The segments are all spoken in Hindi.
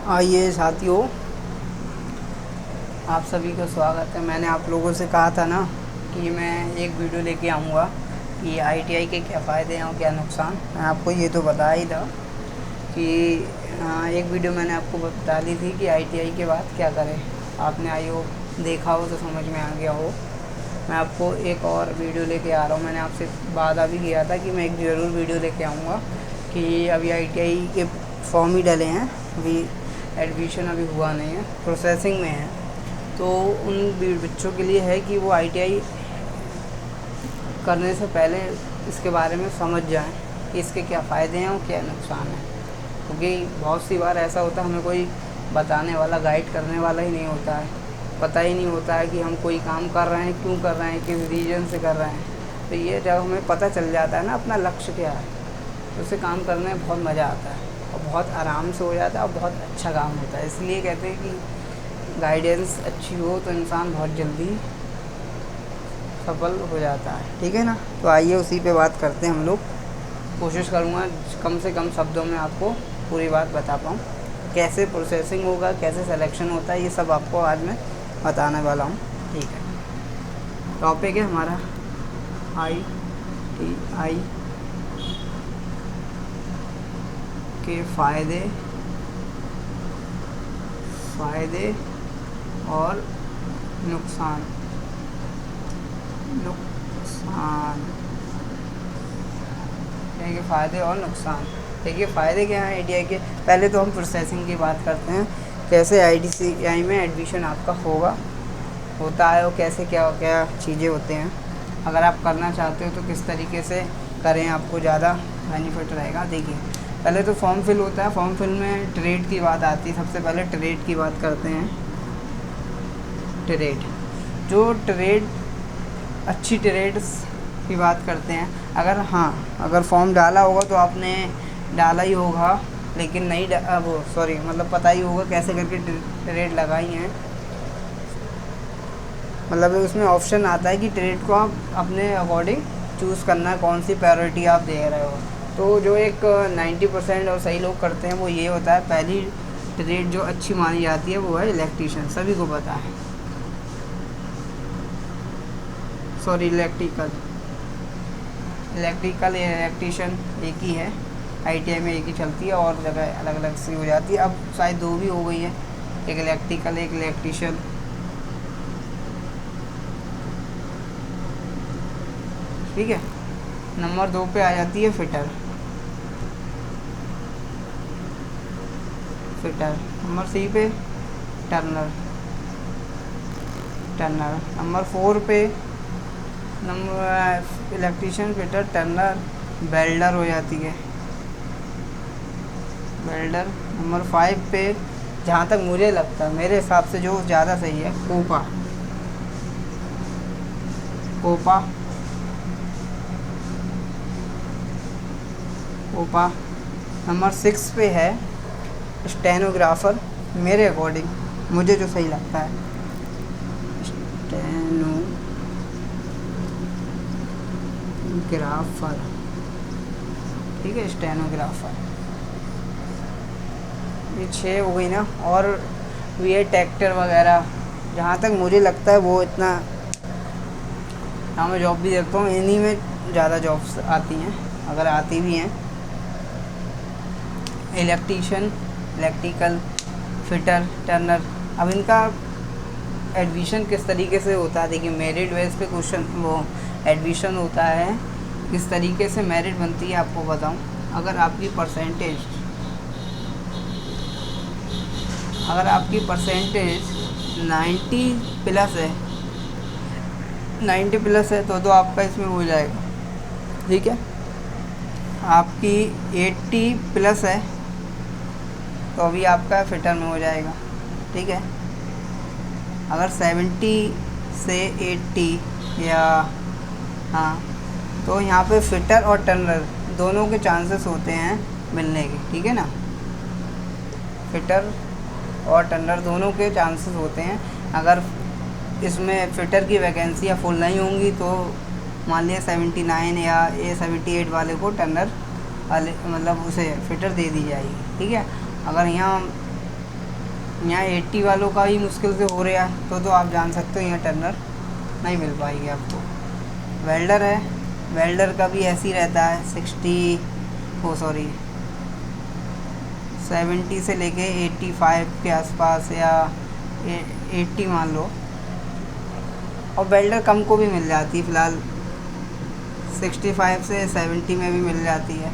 आइए साथियों, आप सभी का स्वागत है। मैंने आप लोगों से कहा था ना कि मैं एक वीडियो लेके आऊँगा कि आईटीआई के क्या फ़ायदे हैं और क्या नुकसान। मैं आपको ये तो बताया ही था कि एक वीडियो मैंने आपको बता दी थी कि आईटीआई के बाद क्या करें। आपने आई हो देखा हो तो समझ में आ गया हो। मैं आपको एक और वीडियो लेके आ रहा हूँ। मैंने आपसे वादा भी किया था कि मैं एक ज़रूर वीडियो लेके आऊँगा कि अभी आईटीआई के फॉर्म ही डले हैं, अभी एडमिशन अभी हुआ नहीं है, प्रोसेसिंग में है। तो उन बच्चों के लिए है कि वो आईटीआई करने से पहले इसके बारे में समझ जाएं कि इसके क्या फ़ायदे हैं और क्या नुकसान है। क्योंकि बहुत सी बार ऐसा होता है हमें कोई बताने वाला, गाइड करने वाला ही नहीं होता है। पता ही नहीं होता है कि हम कोई काम कर रहे हैं, क्यों कर रहे हैं, किस रीज़न से कर रहे हैं। तो ये जब हमें पता चल जाता है ना अपना लक्ष्य क्या है, तो उसे काम करने में बहुत मज़ा आता है और बहुत आराम से हो जाता है और बहुत अच्छा काम होता है। इसलिए कहते हैं कि गाइडेंस अच्छी हो तो इंसान बहुत जल्दी सफल हो जाता है। ठीक है ना। तो आइए उसी पे बात करते हैं हम लोग। कोशिश करूँगा कम से कम शब्दों में आपको पूरी बात बता पाऊँ। कैसे प्रोसेसिंग होगा, कैसे सिलेक्शन होता है, ये सब आपको आज मैं बताने वाला हूँ। ठीक है। टॉपिक है हमारा आईटीआई के फ़ायदे और नुकसान। देखिए फ़ायदे और नुकसान। देखिए फ़ायदे क्या हैं आईटीआई के। पहले तो हम प्रोसेसिंग की बात करते हैं, कैसे आईटीआई में एडमिशन आपका होता है और कैसे क्या क्या चीज़ें होते हैं। अगर आप करना चाहते हो तो किस तरीके से करें, आपको ज़्यादा बेनिफिट रहेगा। देखिए पहले तो फॉर्म फिल होता है। फॉर्म फिल में ट्रेड की बात आती है। सबसे पहले ट्रेड की बात करते हैं। ट्रेड अच्छी ट्रेड्स की बात करते हैं। अगर फॉर्म डाला होगा तो आपने डाला ही होगा, लेकिन नहीं मतलब पता ही होगा कैसे करके ट्रेड लगाई हैं। मतलब उसमें ऑप्शन आता है कि ट्रेड को आप अपने अकॉर्डिंग चूज़ करना है, कौन सी प्रायोरिटी आप दे रहे हो। तो जो एक 90% और सही लोग करते हैं वो ये होता है, पहली ट्रेड जो अच्छी मानी जाती है वो है इलेक्ट्रीशियन। सभी को पता है, इलेक्ट्रिशियन एक ही है। आईटीआई में एक ही चलती है और जगह अलग अलग सी हो जाती है। अब शायद दो भी हो गई है, एक इलेक्ट्रिकल एक इलेक्ट्रीशियन। ठीक है। नंबर 2 पे आ जाती है फिटर। नंबर 3 पे टर्नर। नंबर 4 पे इलेक्ट्रीशियन, फिटर, टर्नर, वेल्डर हो जाती है। नंबर 5 पे, जहाँ तक मुझे लगता है, मेरे हिसाब से जो ज़्यादा सही है, कोपा। नंबर 6 पे है स्टेनोग्राफर। मेरे अकॉर्डिंग मुझे जो सही लगता है, स्टेनोग्राफर। ठीक है, स्टेनोग्राफर। ये 6 हो गई ना। और भी है ट्रैक्टर वगैरह। जहाँ तक मुझे लगता है वो इतना, हाँ मैं जॉब भी देखता हूँ, इन्हीं में ज़्यादा जॉब्स आती हैं, अगर आती भी हैं। Electrician, electrical, fitter, Turner. अब इनका एडमिशन किस तरीके से होता है। देखिए मेरिट बेस पे एडमिशन होता है। किस तरीके से मेरिट बनती है आपको बताऊं। अगर आपकी परसेंटेज 90 प्लस है तो आपका इसमें हो जाएगा। ठीक है। आपकी 80 प्लस है तो अभी आपका फिटर में हो जाएगा। ठीक है। अगर 70 से 80 या तो यहाँ पे फिटर और टर्नर दोनों के चांसेस होते हैं मिलने के। ठीक है ना। फिटर और टर्नर दोनों के चांसेस होते हैं। अगर इसमें फिटर की वैकेंसियाँ फुल नहीं होंगी तो मान लिया 79 या 78 वाले को टर्नर वाले, मतलब उसे फिटर दे दी जाएगी। ठीक है। अगर यहाँ यहाँ 80 वालों का ही मुश्किल से हो रहा है, तो आप जान सकते हो यहाँ टर्नर नहीं मिल पाएगी आपको। वेल्डर है, वेल्डर का भी ऐसे ही रहता है 70 से लेके 85 के आसपास या 80 मान लो। और वेल्डर कम को भी मिल जाती है, फ़िलहाल 65 से 70 में भी मिल जाती है।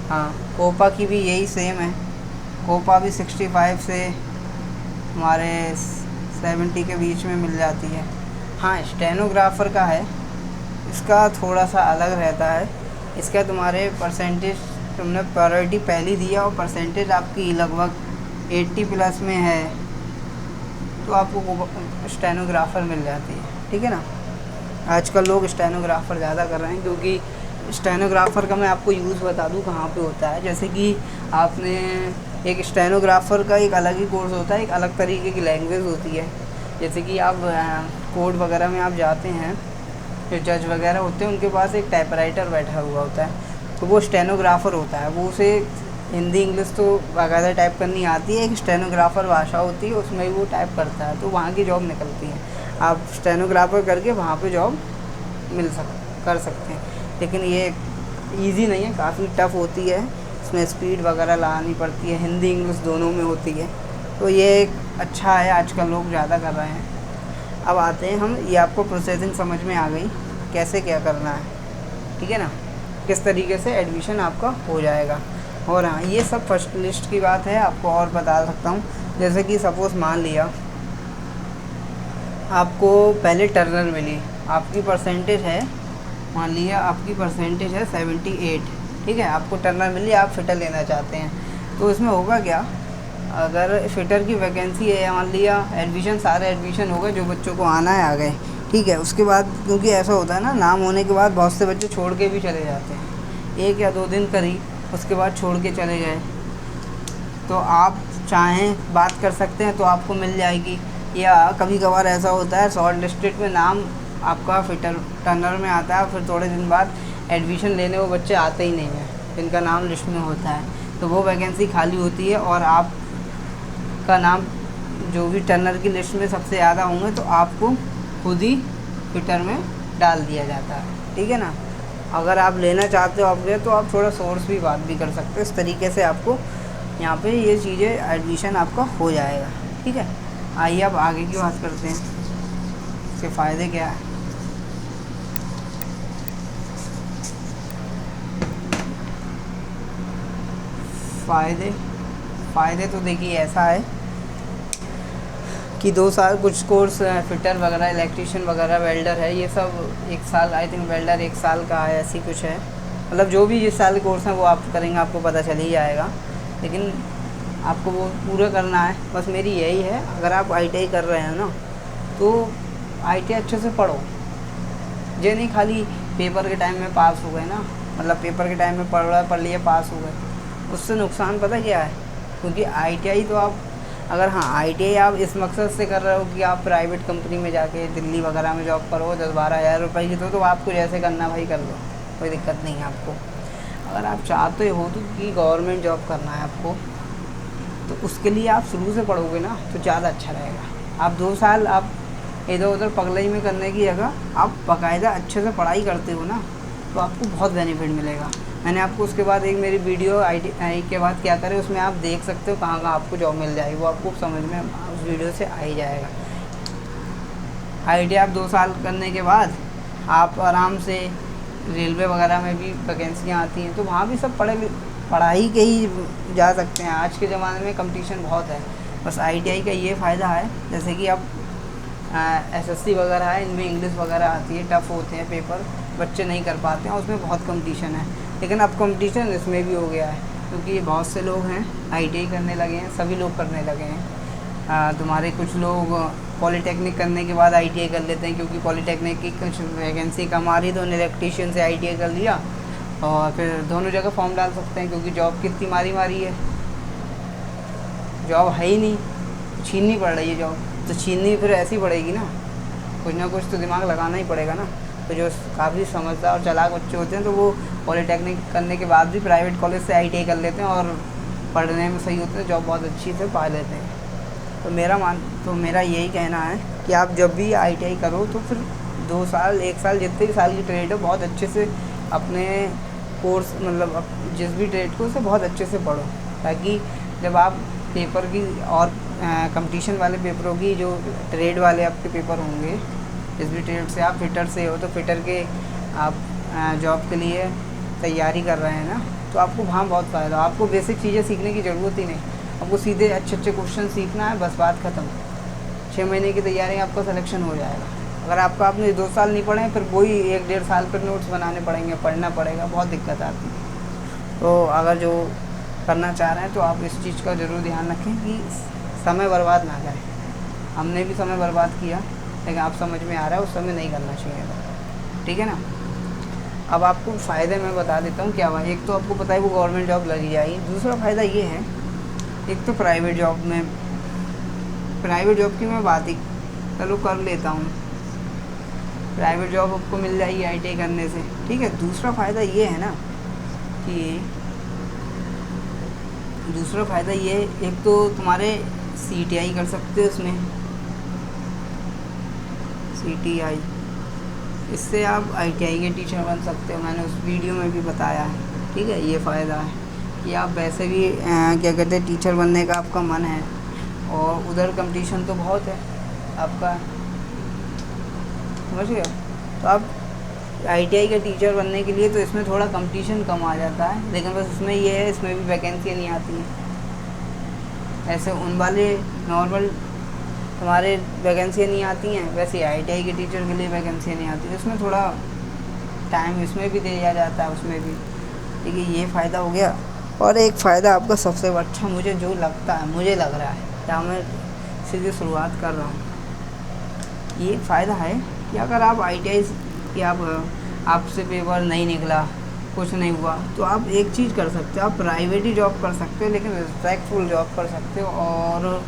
हाँ, कोपा की भी यही सेम है, कोपा भी 65 से हमारे 70 के बीच में मिल जाती है। हाँ, स्टेनोग्राफ़र का है, इसका थोड़ा सा अलग रहता है। इसका तुम्हारे परसेंटेज तुमने प्रायोरिटी पहले दिया और परसेंटेज आपकी लगभग 80 प्लस में है, तो आपको स्टेनोग्राफ़र मिल जाती है, ठीक है ना। आजकल लोग स्टेनोग्राफ़र ज़्यादा कर रहे हैं, क्योंकि स्टेनोग्राफ़र का मैं आपको यूज़ बता दूं कहाँ पे होता है। जैसे कि आपने एक स्टेनोग्राफ़र का एक अलग ही कोर्स होता है, एक अलग तरीके की लैंग्वेज होती है। जैसे कि आप कोर्ट वगैरह में आप जाते हैं, जो जज वगैरह होते हैं उनके पास एक टाइपराइटर बैठा हुआ होता है, तो वो स्टेनोग्राफ़र होता है। वो उसे हिंदी इंग्लिश तो बाकायदा टाइप करनी आती है, एक स्टेनोग्राफ़र भाषा होती है, उसमें वो टाइप करता है, तो वहाँ की जॉब निकलती है। आप स्टेनोग्राफ़र करके वहाँ पे जॉब कर सकते हैं। लेकिन ये इजी नहीं है, काफ़ी टफ़ होती है, इसमें स्पीड वगैरह लगानी पड़ती है, हिंदी इंग्लिश दोनों में होती है। तो ये एक अच्छा है, आजकल लोग ज़्यादा कर रहे हैं। अब आते हैं हम, ये आपको प्रोसेसिंग समझ में आ गई कैसे क्या करना है, ठीक है ना, किस तरीके से एडमिशन आपका हो जाएगा। और हाँ, ये सब फर्स्ट लिस्ट की बात है, आपको और बता सकता हूँ। जैसे कि सपोज़ मान लिया आपको पहले टर्नर मिली, आपकी परसेंटेज है, मान लिया आपकी परसेंटेज है 78, ठीक है, आपको टर्नर मिली, आप फिटर लेना चाहते हैं, तो इसमें होगा क्या, अगर फिटर की वैकेंसी है, मान लिया एडमिशन, सारे एडमिशन हो गए, जो बच्चों को आना है आ गए, ठीक है। उसके बाद क्योंकि ऐसा होता है ना, नाम होने के बाद बहुत से बच्चे छोड़ के भी चले जाते हैं, 1 या 2 दिन करी, उसके बाद छोड़ के चले गए, तो आप चाहें बात कर सकते हैं तो आपको मिल जाएगी। या कभी कभार ऐसा होता है शॉर्ट लिस्टेड में नाम आपका फिटर टर्नर में आता है, फिर थोड़े दिन बाद एडमिशन लेने वो बच्चे आते ही नहीं हैं जिनका नाम लिस्ट में होता है, तो वो वैकेंसी खाली होती है और आपका नाम जो भी टर्नर की लिस्ट में सबसे ज़्यादा होंगे तो आपको खुद ही फिटर में डाल दिया जाता है, ठीक है ना। अगर आप लेना चाहते हो आपके, तो आप थोड़ा सोर्स भी बात भी कर सकते हो, इस तरीके से आपको यहाँ पे ये चीज़ें एडमिशन आपका हो जाएगा, ठीक है। आइए अब आगे की बात करते हैं, इसके फ़ायदे क्या है। फ़ायदे तो देखिए ऐसा है कि 2 साल कुछ कोर्स फिटर वगैरह, इलेक्ट्रीशियन वगैरह, वेल्डर है, ये सब 1 साल, आई थिंक वेल्डर 1 साल का है, ऐसी कुछ है। मतलब जो भी जिस साल कोर्स हैं वो आप करेंगे, आपको पता चल ही जाएगा, लेकिन आपको वो पूरा करना है। बस मेरी यही है, अगर आप ITI कर रहे हैं ना, तो ITI अच्छे से पढ़ो, ये नहीं खाली पेपर के टाइम में पास हो गए ना, मतलब पेपर के टाइम में पढ़ लिए पास हो गए, उससे नुकसान पता क्या है। क्योंकि ITI तो आप, अगर हाँ ITI आप इस मकसद से कर रहे हो कि आप प्राइवेट कंपनी में जाके दिल्ली वगैरह में जॉब करो, 10-12 हज़ार रुपये की, तो आपको जैसे करना भाई कर लो, कोई दिक्कत नहीं है आपको। अगर आप चाहते हो तो कि गवर्नमेंट जॉब करना है आपको, तो उसके लिए आप शुरू से पढ़ोगे ना तो ज़्यादा अच्छा रहेगा। आप 2 साल आप इधर उधर पगलई में करने की जगह आप बाकायदा अच्छे से पढ़ाई करते हो ना, तो आपको बहुत बेनिफिट मिलेगा। मैंने आपको उसके बाद एक मेरी वीडियो ITI के बाद क्या करें, उसमें आप देख सकते हो कहाँ कहाँ आपको जॉब मिल जाएगी, वो आपको समझ में उस वीडियो से आ ही जाएगा। ITI आप 2 साल करने के बाद आप आराम से रेलवे वगैरह में भी वैकेंसियाँ आती हैं, तो वहाँ भी सब पढ़ाई के ही जा सकते हैं। आज के ज़माने में कंपटीशन बहुत है। बस ITI का ये फ़ायदा है, जैसे कि अब SSC वगैरह है, इनमें इंग्लिश वगैरह आती है, टफ़ होते हैं पेपर, बच्चे नहीं कर पाते हैं, उसमें बहुत कंपटीशन है। लेकिन अब कंपटीशन इसमें भी हो गया है, क्योंकि बहुत से लोग हैं ITI करने लगे हैं, सभी लोग करने लगे हैं। तुम्हारे कुछ लोग पॉलीटेक्निक करने के बाद ITI कर लेते हैं, क्योंकि पॉलीटेक्निक की कुछ वैकेंसी कम आ रही, तो इलेक्ट्रीशियन से ITI कर लिया और फिर दोनों जगह फॉर्म डाल सकते हैं, क्योंकि जॉब कितनी मारी है, जॉब है ही नहीं, छीननी पड़ रही है जॉब, तो छीननी फिर ऐसी पड़ेगी ना, कुछ ना कुछ तो दिमाग लगाना ही पड़ेगा ना। तो जो काफ़ी समझदार और चालाक बच्चे होते हैं, तो वो पॉलीटेक्निक करने के बाद भी प्राइवेट कॉलेज से ITI कर लेते हैं और पढ़ने में सही होते हैं, जॉब बहुत अच्छी से पा लेते हैं। तो मेरा यही कहना है कि आप जब भी ITI करो तो फिर 2 साल 1 साल जितने भी साल की ट्रेड हो बहुत अच्छे से अपने कोर्स मतलब जिस भी ट्रेड को उसे बहुत अच्छे से पढ़ो, ताकि जब आप पेपर की और कंपटीशन वाले पेपरों की जो ट्रेड वाले आपके पेपर होंगे, जिस भी ट्रेड से आप फिटर से हो तो फिटर के आप जॉब के लिए तैयारी कर रहे हैं ना, तो आपको वहाँ बहुत फ़ायदा। आपको बेसिक चीज़ें सीखने की ज़रूरत ही नहीं, आपको सीधे अच्छे अच्छे क्वेश्चन सीखना है, बस बात ख़त्म। 6 महीने की तैयारी आपका सिलेक्शन हो जाएगा। अगर आपने 2 साल नहीं पढ़े फिर वही 1-1.5 साल पर नोट्स बनाने पड़ेंगे, पढ़ना पड़ेगा, बहुत दिक्कत आती है। तो अगर जो करना चाह रहे हैं तो आप इस चीज़ का ज़रूर ध्यान रखें कि समय बर्बाद ना करें। हमने भी समय बर्बाद किया, लेकिन आप समझ में आ रहा है उस समय नहीं करना चाहिए था, ठीक है ना। अब आपको फ़ायदे मैं बता देता हूँ क्या हुआ। एक तो आपको पता है वो गवर्नमेंट जॉब लगी जाएगी। दूसरा फ़ायदा ये है, एक तो प्राइवेट जॉब की मैं बात ही चलो कर लेता हूँ, प्राइवेट जॉब आपको मिल जाएगी ITI करने से, ठीक है। दूसरा फ़ायदा ये है ना कि एक तो तुम्हारे CTI कर सकते हो उसमें, CTI, इससे आप ITI के टीचर बन सकते हो। मैंने उस वीडियो में भी बताया है, ठीक है। ये फ़ायदा है कि आप वैसे भी क्या कहते हैं टीचर बनने का आपका मन है और उधर कंपटीशन तो बहुत है आपका, समझ गए। तो आप ITI के टीचर बनने के लिए तो इसमें थोड़ा कंपटीशन कम आ जाता है, लेकिन बस इसमें ये है, इसमें भी वैकेंसी नहीं आती हैं। ऐसे उन वाले नॉर्मल हमारे वैकेंसी नहीं आती हैं, वैसे ITI के टीचर के लिए वैकेंसी नहीं आती। इसमें थोड़ा टाइम इसमें भी दिया जाता है, उसमें भी, ठीक है। ये फ़ायदा हो गया। और एक फ़ायदा आपका सबसे अच्छा मुझे जो लगता है, मुझे लग रहा है, क्या मैं सीधी शुरुआत कर रहा हूँ, ये फ़ायदा है कि अगर आप ITI कि आपसे पेपर नहीं निकला, कुछ नहीं हुआ, तो आप एक चीज़ कर सकते हो, आप प्राइवेट ही जॉब कर सकते हो, लेकिन रिस्पेक्टफुल जॉब कर सकते हो और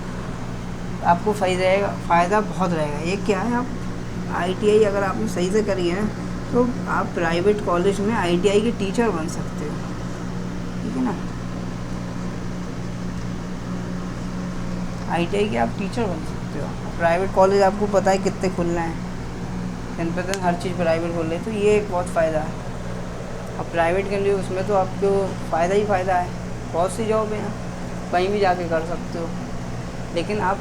आपको फ़ायदा बहुत रहेगा। ये क्या है, आप ITI अगर आपने सही से करी है तो आप प्राइवेट कॉलेज में ITI के टीचर बन सकते हो, ठीक है ना। ITI के आप टीचर बन सकते हो। प्राइवेट कॉलेज आपको पता है कितने खुल रहे हैं, दिन पे दिन हर चीज़ प्राइवेट खोल रही है, तो ये एक बहुत फ़ायदा है। अब प्राइवेट के लिए उसमें तो आपको फ़ायदा ही फ़ायदा है, बहुत सी जॉब हैं, कहीं भी जाके कर सकते हो। लेकिन आप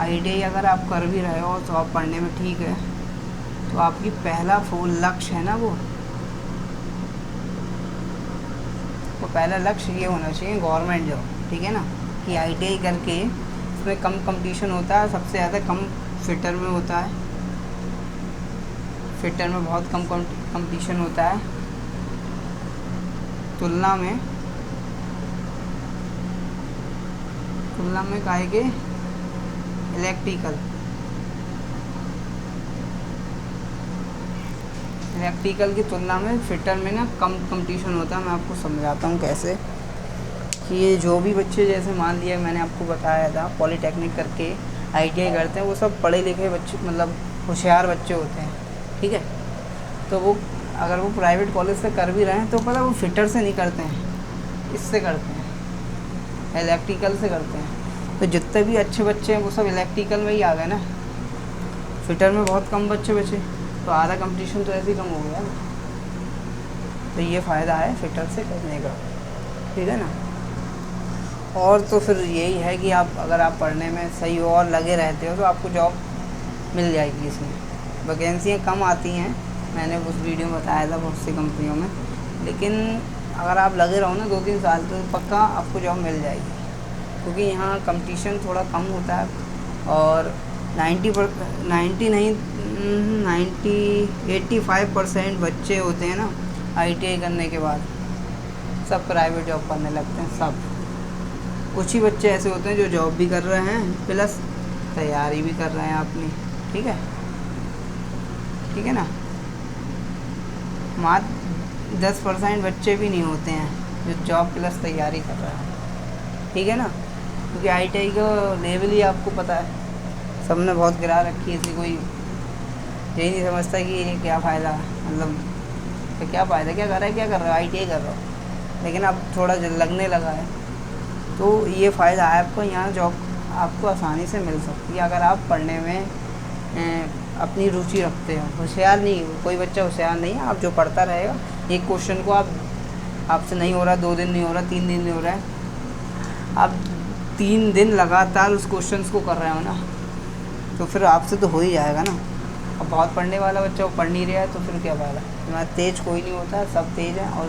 ITI अगर आप कर भी रहे हो तो आप पढ़ने में ठीक है, तो आपकी पहला लक्ष्य है ना, वो पहला लक्ष्य ये होना चाहिए गवर्नमेंट जॉब, ठीक है ना। कि ITI करके उसमें कम कंपटीशन होता है, सबसे ज़्यादा कम फिटर में होता है, फिटर में बहुत कम कंपटीशन होता है तुलना में काहे के इलेक्ट्रिकल की तुलना में फिटर में ना कम कंपटीशन होता है। मैं आपको समझाता हूँ कैसे, कि ये जो भी बच्चे, जैसे मान लिया मैंने आपको बताया था पॉलीटेक्निक करके ITI करते हैं, वो सब पढ़े लिखे बच्चे, मतलब होशियार बच्चे होते हैं, ठीक है। तो वो अगर वो प्राइवेट कॉलेज से कर भी रहे हैं तो पता वो फिटर से नहीं करते हैं, इससे करते हैं, इलेक्ट्रिकल से करते हैं। तो जितने भी अच्छे बच्चे हैं वो सब इलेक्ट्रिकल में ही आ गए ना, फिटर में बहुत कम बच्चे बचे, तो आधा कंपटीशन तो ऐसे ही कम हो गया ना। तो ये फ़ायदा है फिटर से करने का, ठीक है ना। और तो फिर यही है कि आप अगर आप पढ़ने में सही हो और लगे रहते हो तो आपको जॉब मिल जाएगी। इसमें वैकेंसियाँ कम आती हैं, मैंने उस वीडियो में बताया था बहुत सी कंपनियों में, लेकिन अगर आप लगे रहो ना 2-3 साल तो पक्का आपको जॉब मिल जाएगी, क्योंकि यहाँ कंपटीशन थोड़ा कम होता है और 85% बच्चे होते हैं ना ITI करने के बाद सब प्राइवेट जॉब करने लगते हैं। सब कुछ ही बच्चे ऐसे होते हैं जो जॉब भी कर रहे हैं प्लस तैयारी भी कर रहे हैं अपनी, ठीक है ना। मात्र 10% बच्चे भी नहीं होते हैं जो जॉब प्लस तैयारी कर रहे हैं, ठीक है ना। क्योंकि ITI का लेवल ही आपको पता है, सबने बहुत गिरा रखी है, इसी कोई यही नहीं समझता कि ये क्या फ़ायदा है, मतलब तो क्या फ़ायदा, क्या कर रहा है ITI कर रहा हो, लेकिन अब थोड़ा लगने लगा है। तो ये फ़ायदा है आपको यहाँ जॉब आपको आसानी से मिल सकती है अगर आप पढ़ने में अपनी रुचि रखते हो। होशियार नहीं, कोई बच्चा होशियार नहीं है, आप जो पढ़ता रहेगा, एक क्वेश्चन को आपसे नहीं हो रहा, 2 दिन नहीं हो रहा, 3 दिन नहीं हो रहा है, आप 3 दिन लगातार उस क्वेश्चन को कर रहे हो ना, तो फिर आपसे तो हो ही जाएगा ना। अब बहुत पढ़ने वाला बच्चा वो पढ़ नहीं रहा है तो फिर क्या फ़ायदा। इतना तेज़ कोई नहीं होता, सब तेज़ है, और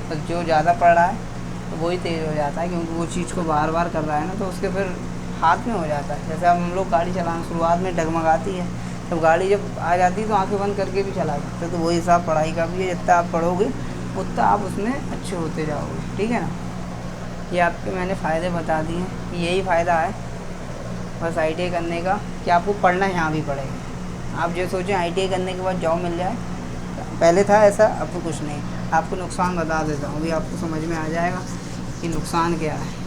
बस जो ज़्यादा पढ़ रहा है तो वही तेज़ हो जाता है, क्योंकि वो चीज़ को बार बार कर रहा है ना, तो उसके फिर हाथ में हो जाता है। जैसे अब हम लोग गाड़ी चलाना शुरुआत में डगमगाती है, जब गाड़ी जब आ जाती है तो आंखें बंद करके भी चला सकते, तो वही हिसाब पढ़ाई का भी है। जितना आप पढ़ोगे उतना आप उसमें अच्छे होते जाओगे, ठीक है ना। ये आपके मैंने फ़ायदे बता दिए, यही फ़ायदा है बस ITI करने का, कि आपको पढ़ना यहाँ भी पड़ेगा। आप जो सोचें ITI करने के बाद जॉब मिल जाए, पहले था ऐसा, अब तो कुछ नहीं। आपको नुकसान बता देता हूँ, अभी आपको समझ में आ जाएगा कि नुकसान क्या है।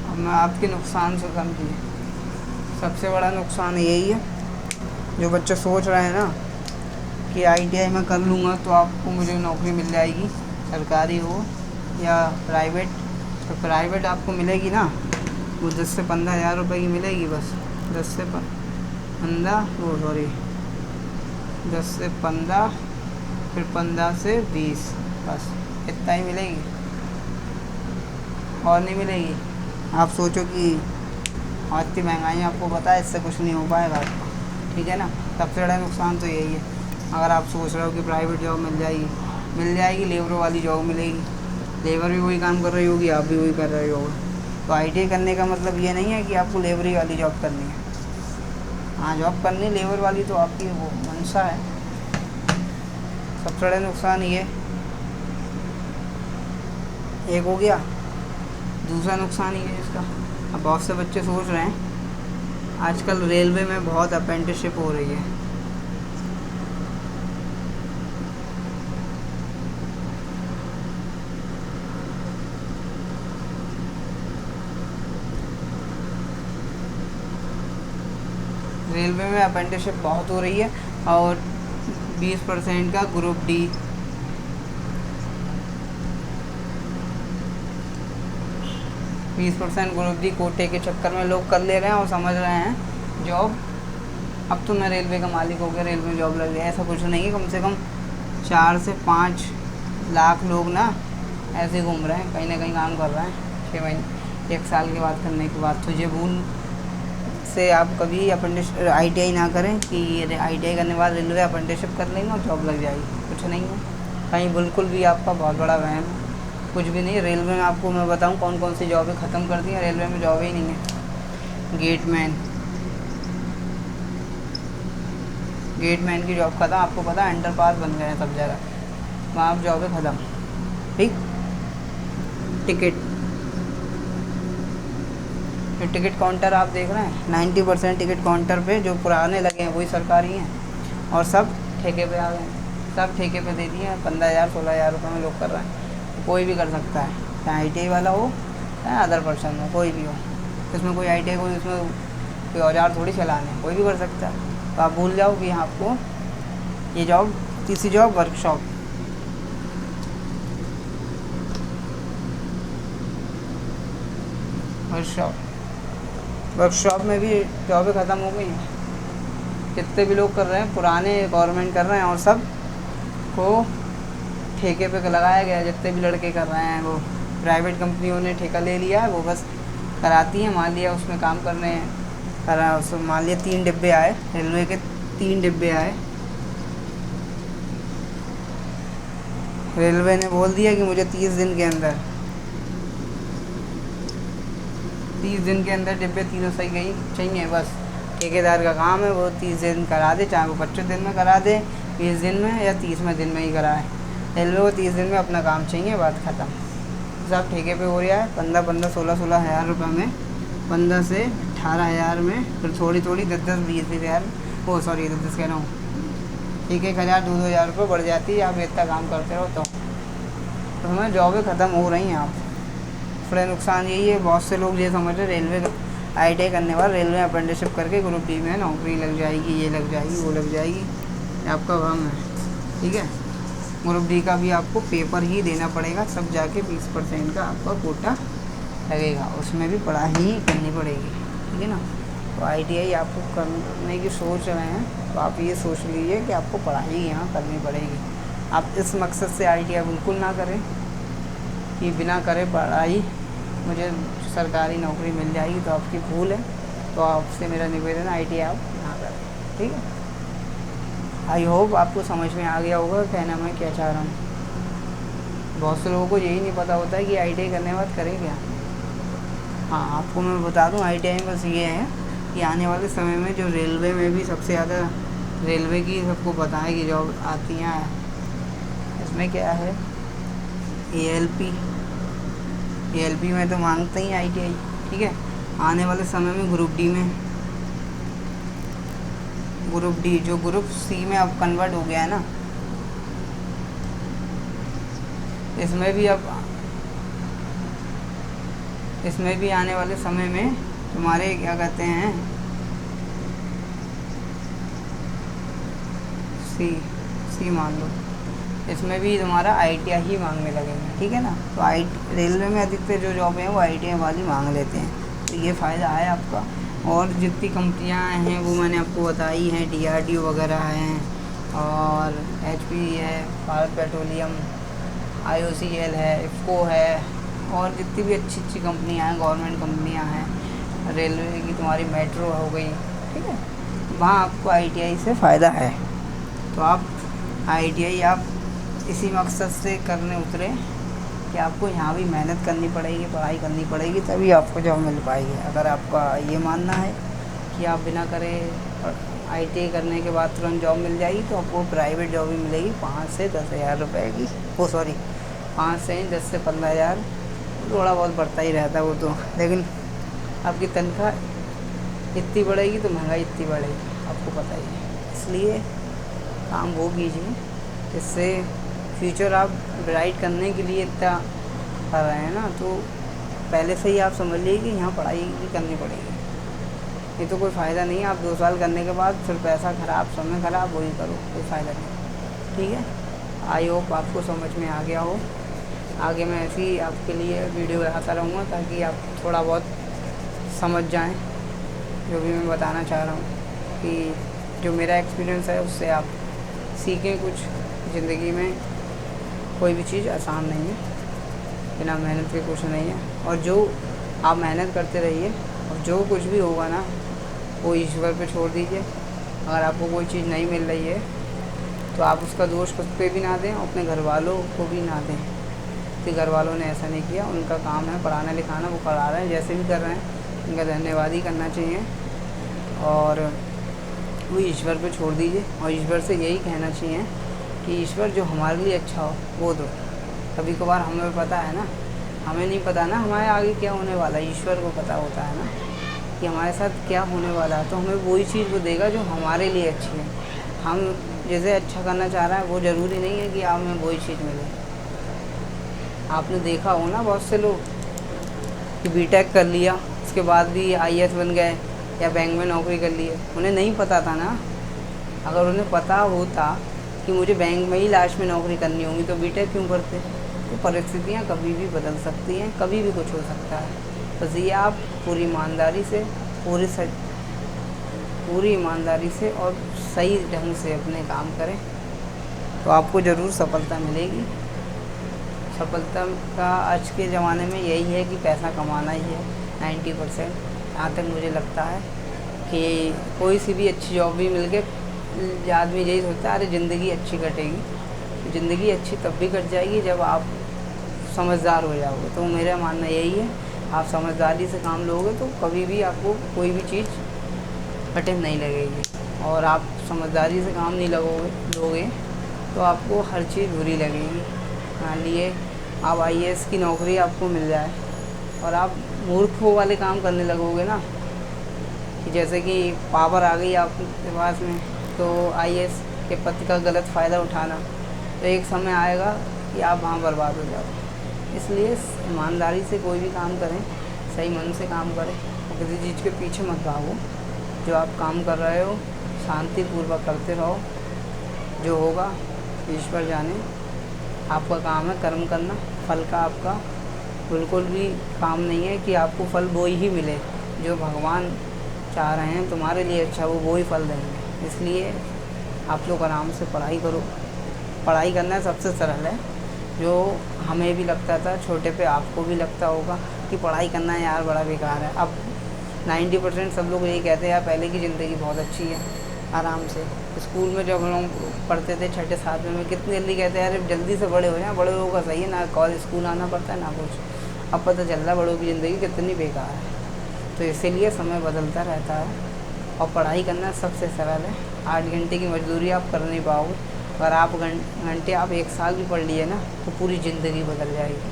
अब मैं आपके नुकसान से समझिए, सबसे बड़ा नुकसान यही है, जो बच्चे सोच रहे हैं ना कि ITI में कर लूँगा तो आपको मुझे नौकरी मिल जाएगी, सरकारी हो या प्राइवेट। तो प्राइवेट आपको मिलेगी ना, वो 10 से 15 हज़ार रुपये की मिलेगी बस। 10 से 15, वो सॉरी 10 से 15, फिर 15 से 20, बस इतना ही मिलेगी, और नहीं मिलेगी। आप सोचो कि आज की महंगाई आपको पता है, इससे कुछ नहीं हो पाएगा आपको, ठीक है ना। सबसे बड़ा नुकसान तो यही है। अगर आप सोच रहे हो कि प्राइवेट जॉब मिल जाएगी, लेबर वाली जॉब मिलेगी, लेबर भी वही काम कर रही होगी, आप भी वही कर रहे होगे, तो ITI करने का मतलब ये नहीं है कि आपको लेबरी वाली जॉब करनी है। हाँ, जॉब करनी लेबर वाली तो आपकी वो मंशा है। सबसे बड़ा नुकसान ये एक हो गया। दूसरा नुकसान ये है इसका, अब बहुत से बच्चे सोच रहे हैं, आजकल रेलवे में बहुत अप्रेंटिसशिप हो रही है। रेलवे में अप्रेंटिसशिप बहुत हो रही है, और 20% का ग्रुप D, 20% ग्रुप D कोटे के चक्कर में लोग कर ले रहे हैं और समझ रहे हैं जॉब, अब तो मैं रेलवे का मालिक हो गया, रेलवे में जॉब लग गया। ऐसा कुछ नहीं है, कम से कम 4 से 5 लाख लोग ना ऐसे घूम रहे हैं, कहीं ना कहीं काम कर रहे हैं 6 महीने 1 साल के बाद करने के बाद। तो ये भूल से आप कभी ITI ना करें कि ITI करने के बाद रेलवे अप्रेंटिसशिप कर लेंगे और जॉब लग जाएगी, कुछ नहीं है कहीं, बिल्कुल भी आपका बहुत बड़ा वहम है, कुछ भी नहीं। रेलवे में आपको मैं बताऊं कौन कौन सी जॉबें ख़त्म कर दी हैं, रेलवे में जॉब ही नहीं है। गेटमैन की जॉब ख़त्म, आपको पता है अंडरपास बन गए हैं सब जगह, वहाँ जॉबें ख़त्म, ठीक। टिकट काउंटर आप देख रहे हैं, 90% टिकट काउंटर पे जो पुराने लगे हैं वही सरकारी हैं, और सब ठेके पे आ गए हैं, सब ठेके पे दे दिए हैं। 15,000 16,000 रुपये में लोग कर रहे हैं। कोई भी कर सकता है, चाहे ITI वाला हो चाहे अदर पर्सन हो, कोई भी हो। इसमें कोई ITI कोई इसमें कोई औजार थोड़ी चलाने, कोई भी कर सकता है। तो आप भूल जाओ कि आपको ये जॉब, तीसरी जॉब वर्कशॉप में भी जॉबें ख़त्म हो गई हैं। जितने भी लोग कर रहे हैं, पुराने गवर्नमेंट कर रहे हैं, और सब को ठेके पे लगाया गया है। जितने भी लड़के कर रहे हैं वो प्राइवेट कंपनियों ने ठेका ले लिया है, वो बस कराती हैं। मान लिया उसमें काम कर रहे हैं, मान लिया 3 डिब्बे आए, रेलवे के 3 डिब्बे आए, रेलवे ने बोल दिया कि मुझे 30 दिन के अंदर डिब्बे तीनों सही गई चाहिए। बस ठेकेदार का काम है, वो 30 दिन करा दे, चाहे वो 25 दिन में करा दे, 20 दिन में या 30वें दिन में ही कराए। रेलवे को 30 दिन में अपना काम चाहिए, बात ख़त्म। सब ठेके पे हो रहा है, 15-15, 16-16 हज़ार रुपये में, 15 से 18 हज़ार में, फिर थोड़ी 10-10, 20 हज़ार, वो सॉरी 10 कह रहा हूँ, 1-1 हज़ार 2-2 हज़ार रुपये बढ़ जाती है। आप इतना काम करते रहो तो हमें जॉबें ख़त्म हो रही हैं। आप बड़े नुकसान यही है, बहुत से लोग ये समझ रहे रेलवे ITI करने बाद रेलवे में अप्रेंटिसशिप करके ग्रुप डी में नौकरी लग जाएगी, ये लग जाएगी, वो लग जाएगी, ये आपका भ्रम है। ठीक है, ग्रुप डी का भी आपको पेपर ही देना पड़ेगा, तब जाके 20% का आपका कोटा लगेगा, उसमें भी पढ़ाई ही करनी पड़ेगी। ठीक है ना। तो ITI आपको करने की सोच रहे हैं तो आप ये सोच लीजिए कि आपको पढ़ाई यहाँ करनी पड़ेगी। आप इस मकसद से ITI बिल्कुल ना करें कि बिना करे पढ़ाई मुझे सरकारी नौकरी मिल जाएगी, तो आपकी भूल है। तो आपसे मेरा निवेदन है ITI आप ना करें। ठीक है, आई होप आपको समझ में आ गया होगा कहना मैं क्या चाह रहा हूँ। बहुत से लोगों को यही नहीं पता होता है कि ITI करने के बाद करें क्या। हाँ, आपको मैं बता दूँ ITI में बस ये है कि आने वाले समय में जो रेलवे में भी सबसे ज़्यादा रेलवे की सबको पता है कि जॉब आती हैं, इसमें क्या है ALP में तो मांगते ही ITI। ठीक है, आने वाले समय में ग्रुप डी जो ग्रुप C में अब कन्वर्ट हो गया है ना, इसमें भी आने वाले समय में तुम्हारे क्या कहते हैं सी मान लो, इसमें भी तुम्हारा ITI ही मांगने लगेंगे। ठीक है ना। तो रेलवे में अधिकतर जो जॉब हैं वो ITI वाली मांग लेते हैं, तो ये फ़ायदा है आपका। और जितनी कंपनियां हैं वो मैंने आपको बताई हैं, DRDO वगैरह हैं, और HP है, भारत पेट्रोलियम, IOCL है, IFFCO है, और जितनी भी अच्छी अच्छी कंपनियां हैं, गवर्नमेंट कंपनियां हैं, रेलवे की तुम्हारी मेट्रो हो गई। ठीक है, वहाँ आपको ITI से फ़ायदा है। तो आप ITI आप इसी मकसद से करने उतरे कि आपको यहाँ भी मेहनत करनी पड़ेगी, पढ़ाई करनी पड़ेगी, तभी आपको जॉब मिल पाएगी। अगर आपका ये मानना है कि आप बिना करे ITI करने के बाद तुरंत जॉब मिल जाएगी, तो आपको प्राइवेट जॉब ही मिलेगी 5 से 10 हज़ार रुपये की। 5 से 10 से 15 हज़ार, थोड़ा बहुत बढ़ता ही रहता है वो तो, लेकिन आपकी तनख्वाह इतनी बढ़ेगी तो महंगाई इतनी बढ़ेगी, आपको पता ही है। इसलिए काम वो कीजिए जिससे फ्यूचर आप ब्राइट करने के लिए इतना कर रहे हैं ना, तो पहले से ही आप समझ लीजिए कि यहाँ पढ़ाई भी करनी पड़ेगी। ये तो कोई फ़ायदा नहीं है आप 2 साल करने के बाद फिर पैसा ख़राब, समय ख़राब, वही करो, कोई फ़ायदा नहीं। ठीक है, आई होप आपको समझ में आ गया हो। आगे मैं ऐसी ही आपके लिए वीडियो बनाता रहूँगा ताकि आप थोड़ा बहुत समझ जाएं जो भी मैं बताना चाह रहा हूँ, कि जो मेरा एक्सपीरियंस है उससे आप सीखें कुछ। ज़िंदगी में कोई भी चीज़ आसान नहीं है, बिना मेहनत के कुछ नहीं है। और जो आप मेहनत करते रहिए, और जो कुछ भी होगा ना वो ईश्वर पे छोड़ दीजिए। अगर आपको कोई चीज़ नहीं मिल रही है तो आप उसका दोष खुद पे भी ना दें, अपने घर वालों को भी ना दें कि घर वालों ने ऐसा नहीं किया, उनका काम है पढ़ाना लिखाना, वो पढ़ा रहे हैं, जैसे भी कर रहे हैं उनका धन्यवाद ही करना चाहिए। और वो ईश्वर पे छोड़ दीजिए, और ईश्वर से यही कहना चाहिए कि ईश्वर जो हमारे लिए अच्छा हो वो दो। कभी कभार हमें पता है ना, हमें नहीं पता ना हमारे आगे क्या होने वाला है, ईश्वर को पता होता है ना कि हमारे साथ क्या होने वाला है, तो हमें वही चीज़ वो देगा जो हमारे लिए अच्छी है। हम जैसे अच्छा करना चाह रहे हैं वो ज़रूरी नहीं है कि हमें वही चीज़ मिले। आपने देखा हो ना बहुत से लोग कि BTech कर लिया, उसके बाद भी IAS बन गए या बैंक में नौकरी कर ली है, उन्हें नहीं पता था ना। अगर उन्हें पता होता कि मुझे बैंक में ही लास्ट में नौकरी करनी होगी तो BTech क्यों करते। तो परिस्थितियाँ कभी भी बदल सकती हैं, कभी भी कुछ हो सकता है। बस ये आप पूरी ईमानदारी से और सही ढंग से अपने काम करें तो आपको ज़रूर सफलता मिलेगी। सफलता का आज के ज़माने में यही है कि पैसा कमाना ही है 90%। यहाँ तक मुझे लगता है कि कोई सी भी अच्छी जॉब भी मिल गई, आदमी यही सोचता है अरे ज़िंदगी अच्छी कटेगी। ज़िंदगी अच्छी तब भी कट जाएगी जब आप समझदार हो जाओगे। तो मेरा मानना यही है, आप समझदारी से काम लोगे तो कभी भी आपको कोई भी चीज़ कठिन नहीं लगेगी। और आप समझदारी से काम नहीं लोगे तो आपको हर चीज़ बुरी लगेगी। मान लिए आप IAS की नौकरी आपको मिल जाए और आप मूर्खों वाले काम करने लगोगे ना, कि जैसे कि पावर आ गई आपके पास में तो IAS के पद का गलत फ़ायदा उठाना, तो एक समय आएगा कि आप वहाँ बर्बाद हो जाओगे। इसलिए ईमानदारी से कोई भी काम करें, सही मन से काम करें और किसी चीज़ के पीछे मत भागो। जो आप काम कर रहे हो शांतिपूर्वक करते रहो, जो होगा ईश्वर जाने। आपका काम है कर्म करना, फल का आपका बिल्कुल भी काम नहीं है कि आपको फल वो ही मिले। जो भगवान चाह रहे हैं तुम्हारे लिए अच्छा, वो ही फल देंगे। इसलिए आप लोग आराम से पढ़ाई करो। पढ़ाई करना सबसे सरल है। जो हमें भी लगता था छोटे पे, आपको भी लगता होगा कि पढ़ाई करना यार बड़ा बेकार है। अब 90% सब लोग यही कहते हैं यार पहले की ज़िंदगी बहुत अच्छी है, आराम से। स्कूल में जब हम पढ़ते थे 6ठे 7वें में, कितनी जल्दी कहते हैं यार जल्दी से बड़े हो जाए। बड़े लोगों का सही है ना, कॉलेज स्कूल आना पड़ता है ना कुछ। अब पता चल रहा है बड़ों की ज़िंदगी कितनी बेकार है। तो इसीलिए समय बदलता रहता है और पढ़ाई करना सबसे सरल है। 8 घंटे की मजदूरी आप कर नहीं पाओगे। अगर आप घंटे आप 1 साल भी पढ़ लिए ना तो पूरी ज़िंदगी बदल जाएगी।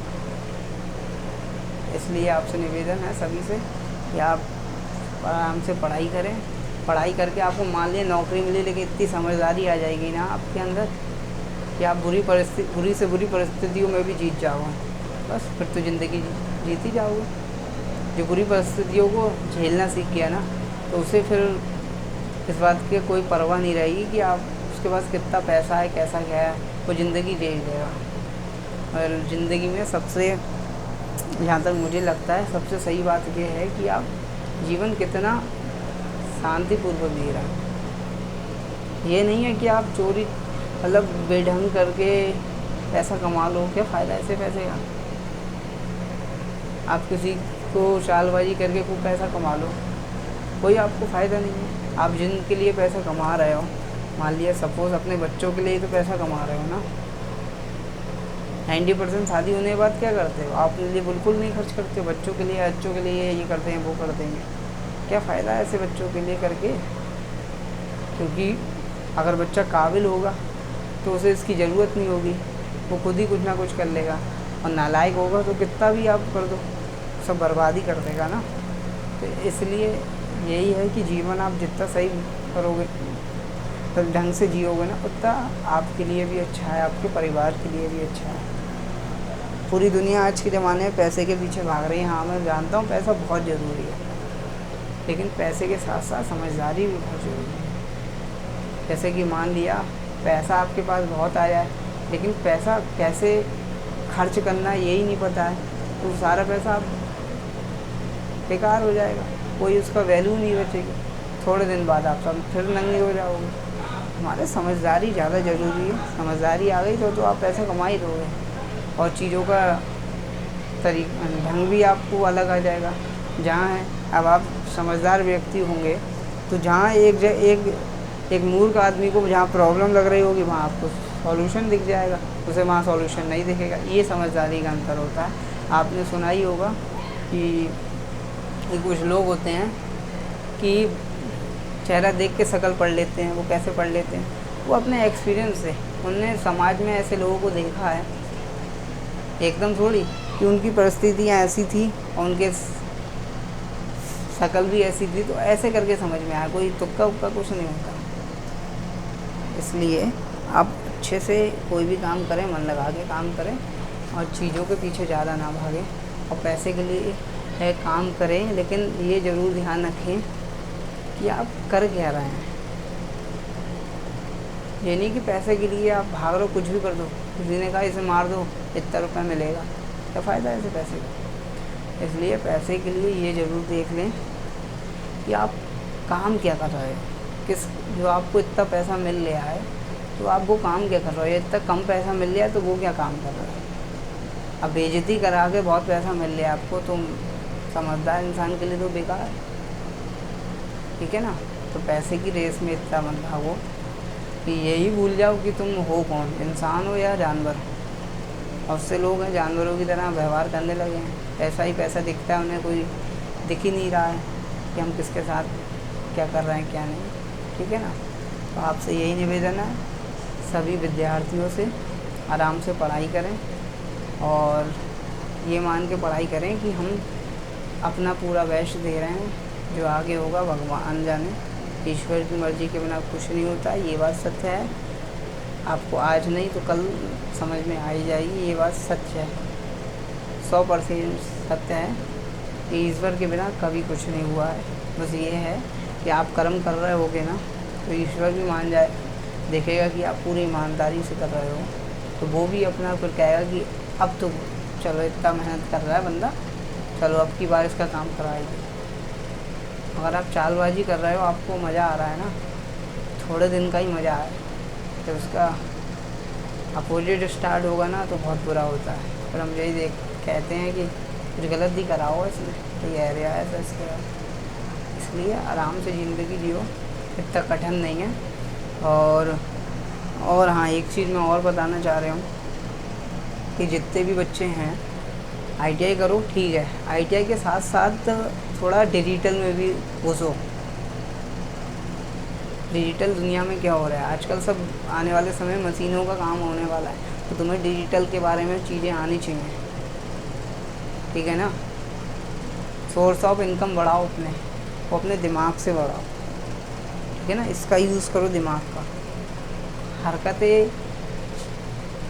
इसलिए आपसे निवेदन है सभी से कि आप आराम से पढ़ाई करें। पढ़ाई करके आपको मान लिया नौकरी मिली, लेकिन इतनी समझदारी आ जाएगी ना आपके अंदर कि आप बुरी से बुरी परिस्थितियों में भी जीत जाओगे। बस फिर तो ज़िंदगी जीत ही जाओगे। जो बुरी परिस्थितियों को झेलना सीख गया ना, तो उसे फिर इस बात की कोई परवाह नहीं रहेगी कि आप उसके पास कितना पैसा है, कैसा क्या है, वो ज़िंदगी जी लेगा। और ज़िंदगी में सबसे, जहाँ तक मुझे लगता है, सबसे सही बात ये है कि आप जीवन कितना शांतिपूर्वक जी रहा है। ये नहीं है कि आप चोरी मतलब बेढंग करके पैसा कमा लो। क्या फ़ायदा ऐसे पैसे का? आप किसी को चालबाजी करके खूब पैसा कमा लो, कोई आपको फ़ायदा नहीं है। आप जिनके लिए पैसा कमा रहे हो, मान लिया सपोज़ अपने बच्चों के लिए तो पैसा कमा रहे हो ना, 90% शादी होने के बाद क्या करते हो? आप अपने लिए बिल्कुल नहीं खर्च करते हो। बच्चों के लिए ये करते हैं, वो कर देंगे। क्या फ़ायदा है ऐसे बच्चों के लिए करके? क्योंकि अगर बच्चा काबिल होगा तो उसे इसकी ज़रूरत नहीं होगी, वो खुद ही कुछ ना कुछ कर लेगा। और नालायक होगा तो कितना भी आप कर दो, सब बर्बादी कर देगा ना। तो इसलिए यही है कि जीवन आप जितना सही करोगे, तो ढंग से जियोगे ना, उतना आपके लिए भी अच्छा है, आपके परिवार के लिए भी अच्छा है। पूरी दुनिया आज के ज़माने में पैसे के पीछे भाग रही है। हाँ, मैं जानता हूँ पैसा बहुत ज़रूरी है, लेकिन पैसे के साथ साथ समझदारी भी बहुत ज़रूरी है। जैसे कि मान लिया पैसा आपके पास बहुत आया है, लेकिन पैसा कैसे खर्च करना यही नहीं पता है, तो सारा पैसा आप बेकार हो जाएगा, कोई उसका वैल्यू नहीं बचेगी। थोड़े दिन बाद आप सब फिर नंगे हो जाओगे। हमारे समझदारी ज़्यादा ज़रूरी है। समझदारी आ गई तो आप पैसा कमा ही दोगे, और चीज़ों का ढंग भी आपको अलग आ जाएगा। जहाँ है अब आप समझदार व्यक्ति होंगे तो जहाँ एक मूर्ख आदमी को जहाँ प्रॉब्लम लग रही होगी वहाँ आपको सॉल्यूशन दिख जाएगा, उसे वहाँ सॉल्यूशन नहीं दिखेगा। ये समझदारी का अंतर होता है। आपने सुना ही होगा कि कुछ लोग होते हैं कि चेहरा देख के शक्ल पढ़ लेते हैं। वो कैसे पढ़ लेते हैं? वो अपने एक्सपीरियंस से, उनने समाज में ऐसे लोगों को देखा है, एकदम थोड़ी कि उनकी परिस्थितियाँ ऐसी थी और उनके शक्ल भी ऐसी थी, तो ऐसे करके समझ में आया। कोई तुक्का उक्का कुछ नहीं होता। इसलिए आप अच्छे से कोई भी काम करें, मन लगा के काम करें और चीज़ों के पीछे ज़्यादा ना भागें। और पैसे के लिए काम करें, लेकिन ये ज़रूर ध्यान रखें कि आप कर क्या रहे हैं। ये नहीं कि पैसे के लिए आप भाग रहे हो, कुछ भी कर दो। किसी ने कहा इसे मार दो, इतना रुपया मिलेगा, क्या फ़ायदा है ऐसे पैसे का? इसलिए पैसे के लिए ये ज़रूर देख लें कि आप काम क्या कर रहे हो। जो आपको इतना पैसा मिल रहा है तो आप वो काम क्या कर रहे हो। इतना कम पैसा मिल रहा है तो वो क्या काम कर रहे हो। अब बेइज्जती करा के बहुत पैसा मिल रहा है आपको, तो समझदार इंसान के लिए तो बेकार है, ठीक है ना। तो पैसे की रेस में इतना मत भागो कि यही भूल जाओ कि तुम हो कौन, इंसान हो या जानवर। और उससे लोग हैं जानवरों की तरह व्यवहार करने लगे हैं। ऐसा ही पैसा दिखता है उन्हें, कोई दिख ही नहीं रहा है कि हम किसके साथ क्या कर रहे हैं क्या नहीं, ठीक है ना। तो आपसे यही निवेदन है सभी विद्यार्थियों से, आराम से पढ़ाई करें और ये मान के पढ़ाई करें कि हम अपना पूरा बेस्ट दे रहे हैं। जो आगे होगा भगवान जाने, ईश्वर की मर्ज़ी के बिना कुछ नहीं होता। ये बात सत्य है। आपको आज नहीं तो कल समझ में आ ही जाएगी। ये बात सच है, 100% सत्य है। कि ईश्वर के बिना कभी कुछ नहीं हुआ है। बस ये है कि आप कर्म कर रहे होगे ना, तो ईश्वर भी मान जाए, देखेगा कि आप पूरी ईमानदारी से कर रहे हो, तो वो भी अपना फिर कहेगा कि अब तो चलो इतना मेहनत कर रहा है बंदा, चलो अब की बार इसका काम कराएगी। अगर आप चालबाजी कर रहे हो, आपको मज़ा आ रहा है ना, थोड़े दिन का ही मज़ा है, जब उसका अपोजिट स्टार्ट होगा ना तो बहुत बुरा होता है। फिर हम यही कहते हैं कि कुछ गलत ही करा हो इसने, तो ये एरिया ऐसा इसके बाद। इसलिए आराम से ज़िंदगी जियो, इतना कठिन नहीं है। और हाँ, एक चीज़ मैं और बताना चाह रहा हूँ कि जितने भी बच्चे हैं ITI करो, ठीक है, ITI के साथ साथ थोड़ा डिजिटल में भी घुसो। डिजिटल दुनिया में क्या हो रहा है आजकल, सब आने वाले समय मशीनों का काम होने वाला है, तो तुम्हें डिजिटल के बारे में चीज़ें आनी चाहिए, ठीक है ना। सोर्स ऑफ इनकम बढ़ाओ वो अपने दिमाग से बढ़ाओ, ठीक है ना। इसका यूज़ करो दिमाग का। हरकतें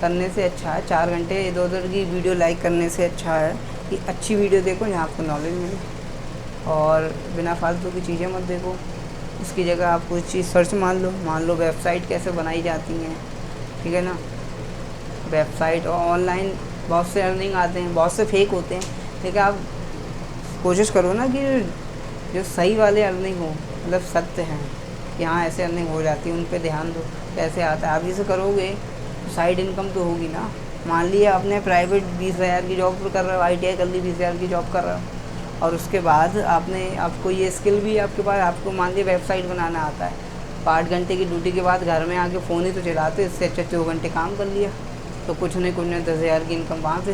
करने से अच्छा है 4 घंटे इधर उधर की वीडियो लाइक करने से अच्छा है कि अच्छी वीडियो देखो जहाँ आपको नॉलेज मिले, और बिना फालतू की चीज़ें मत देखो। इसकी जगह आप कोई चीज़ सर्च मान लो वेबसाइट कैसे बनाई जाती हैं, ठीक है ना। वेबसाइट और ऑनलाइन बहुत से अर्निंग आते हैं, बहुत से फेक होते हैं, लेकिन आप कोशिश करो ना कि जो सही वाले अर्निंग हो, मतलब सत्य हैं कि हाँ ऐसे अर्निंग हो जाती है, उन पे ध्यान दो। कैसे आता है, आप इसे करोगे तो साइड इनकम तो होगी ना। मान लिया आपने प्राइवेट 20,000 की जॉब कर रहे हो, ITI कर ली 20,000 की जॉब कर रहे हो, और उसके बाद आपको ये स्किल भी आपके पास, आपको मान लिया वेबसाइट बनाना आता है, 8 घंटे की ड्यूटी के बाद घर में आके फ़ोन ही तो चलाते, इससे अच्छा 2 घंटे काम कर लिया, तो कुछ नहीं 10,000 की इनकम वहाँ से,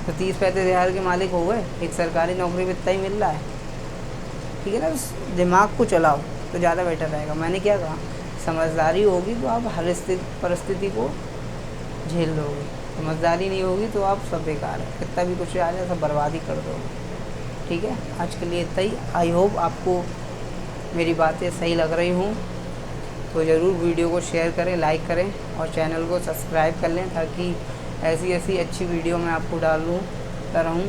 तो 30-35,000 के मालिक हो गए। एक सरकारी नौकरी में इतना ही मिल रहा है, ठीक है ना। दिमाग को चलाओ तो ज़्यादा बेटर रहेगा। मैंने क्या कहा, समझदारी होगी तो आप हर परिस्थिति को झेल लोगे, समझदारी नहीं होगी तो आप सब बेकार है, कितना भी कुछ आ जाए सब बर्बाद ही कर दोगे, ठीक है। आज के लिए इतना ही। आई होप आपको मेरी बातें सही लग रही हूँ, तो ज़रूर वीडियो को शेयर करें, लाइक करें और चैनल को सब्सक्राइब कर लें, ताकि ऐसी अच्छी वीडियो मैं आपको डालता रहूँ,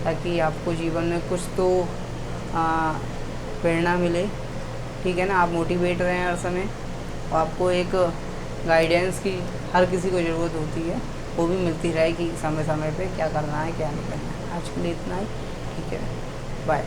ताकि आपको जीवन में कुछ तो प्रेरणा मिले, ठीक है ना। आप मोटिवेट रहें हर समय, और आपको एक गाइडेंस की हर किसी को ज़रूरत होती है, वो भी मिलती रहेगी समय समय पे, क्या करना है क्या नहीं करना है। आज के लिए इतना ही, ठीक है, बाय।